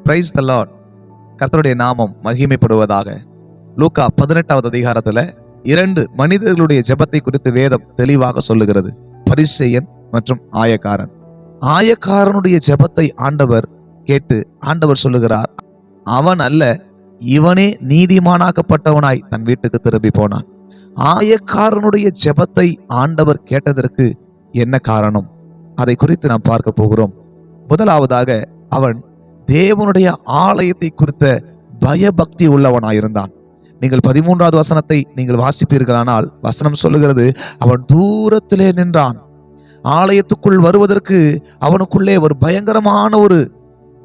Praise the Lord. கர்த்தருடைய நாமம் மகிமைப்படுவதாக. லூக்கா 18வது அதிகாரத்துல 2 மனிதர்களுடைய ஜெபத்தை குறித்து வேதம் தெளிவாக சொல்லுகிறது. பரிசேயன் மற்றும் ஆயக்காரன். ஆயக்காரனுடைய ஜெபத்தை ஆண்டவர் கேட்டு ஆண்டவர் சொல்லுகிறார், அவன் அல்ல, இவனே நீதிமானாக்கப்பட்டவனாய் தன் வீட்டுக்கு திரும்பி போனான். ஆயக்காரனுடைய ஜெபத்தை ஆண்டவர் கேட்டதற்கு என்ன காரணம்? அதை குறித்து நாம் பார்க்க போகிறோம். முதலாவதாக, அவன் தேவனுடைய ஆலயத்தை குறித்த பயபக்தி உள்ளவனாயிருந்தான். நீங்கள் 13வது வசனத்தை நீங்கள் வாசிப்பீர்களானால் வசனம் சொல்லுகிறது, அவன் தூரத்திலே நின்றான். ஆலயத்துக்குள் வருவதற்கு அவனுக்குள்ளே ஒரு பயங்கரமான ஒரு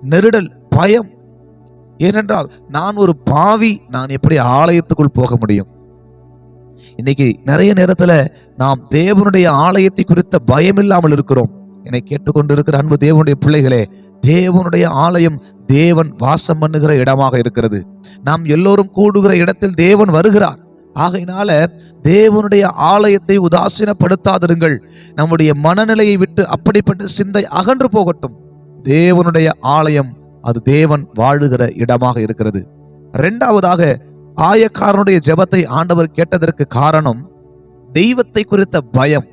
நெருடல், பயம். ஏனென்றால், நான் ஒரு பாவி, நான் எப்படி ஆலயத்துக்குள் போக முடியும்? இன்னைக்கு நிறைய நேரத்துல நாம் தேவனுடைய ஆலயத்தை குறித்த பயம் இல்லாமல் இருக்கிறோம். என்னை கேட்டுக்கொண்டிருக்கிற அன்பு தேவனுடைய பிள்ளைகளே, தேவனுடைய ஆலயம் தேவன் வாசம் பண்ணுகிற இடமாக இருக்கிறது. நாம் எல்லோரும் கூடுகிற இடத்தில் தேவன் வருகிறார். ஆகையினால தேவனுடைய ஆலயத்தை உதாசீனப்படுத்தாதிருங்கள். நம்முடைய மனநிலையை விட்டு அப்படிப்பட்ட சிந்தை அகன்று போகட்டும். தேவனுடைய ஆலயம் அது தேவன் வாழுகிற இடமாக இருக்கிறது. இரண்டாவதாக, ஆயக்காரனுடைய ஜெபத்தை ஆண்டவர் கேட்டதற்கு காரணம் தெய்வத்தை குறித்த பயம்.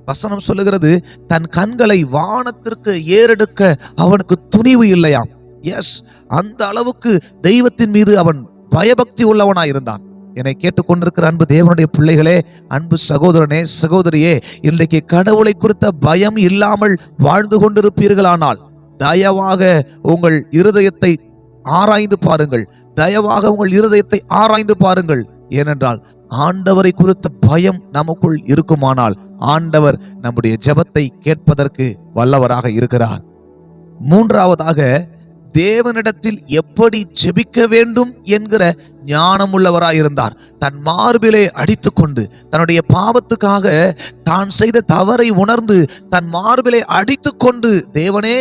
வசனம் சொல்லுகிறது, தன் கண்களை வானத்திற்கு ஏறெடுக்க அவனுக்கு துணிவு இல்லையாம். எஸ், அந்த அளவுக்கு தெய்வத்தின் மீது அவன் பயபக்தி உள்ளவனாயிருந்தான். என்னை கேட்டுக்கொண்டிருக்கிற அன்பு தேவனுடைய பிள்ளைகளே, அன்பு சகோதரனே, சகோதரியே, இன்றைக்கு கடவுளை குறித்த பயம் இல்லாமல் வாழ்ந்து கொண்டிருப்பீர்களானால் தயவாக உங்கள் இருதயத்தை ஆராய்ந்து பாருங்கள். தயவாக உங்கள் இருதயத்தை ஆராய்ந்து பாருங்கள். ஏனென்றால் ஆண்டவரை குறித்த பயம் நமக்குள் இருக்குமானால் ஆண்டவர் நம்முடைய ஜெபத்தை கேட்பதற்கு வல்லவராக இருக்கிறார். மூன்றாவதாக, தேவனிடத்தில் எப்படி ஜெபிக்க வேண்டும் என்கிற ஞானம் உள்ளவராயிருந்தார். தன் மார்பிலே அடித்துக்கொண்டு தன்னுடைய பாவத்துக்காக தான் செய்த தவறை உணர்ந்து தன் மார்பிலே அடித்துக்கொண்டு, தேவனே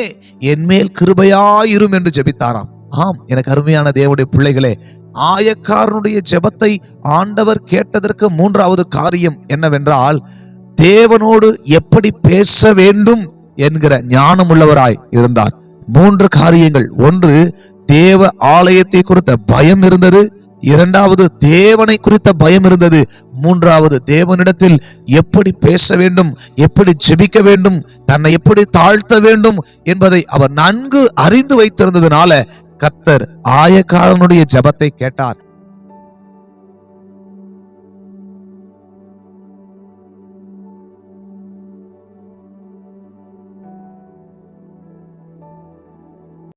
என் மேல் கிருபையாயிரும் என்று ஜெபித்தாராம். ஆம், எனக்கு அருமையான தேவனுடைய பிள்ளைகளே, ஆயக்காரனுடைய ஜெபத்தை ஆண்டவர் கேட்டதற்கு மூன்றாவது காரியம் என்னவென்றால், தேவனோடு எப்படி பேச வேண்டும் என்கிற ஞானம் உள்ளவராய் இருந்தார். 3 காரியங்கள். 1, தேவ ஆலயத்தை குறித்த பயம் இருந்தது. 2வது, தேவனை குறித்த பயம் இருந்தது. 3வது, தேவனிடத்தில் எப்படி பேச வேண்டும், எப்படி ஜெபிக்க வேண்டும், தன்னை எப்படி தாழ்த்த வேண்டும் என்பதை அவர் நன்கு அறிந்து வைத்திருந்ததுனால கர்த்தர் ஆயக்காரனுடைய ஜெபத்தை கேட்டார்.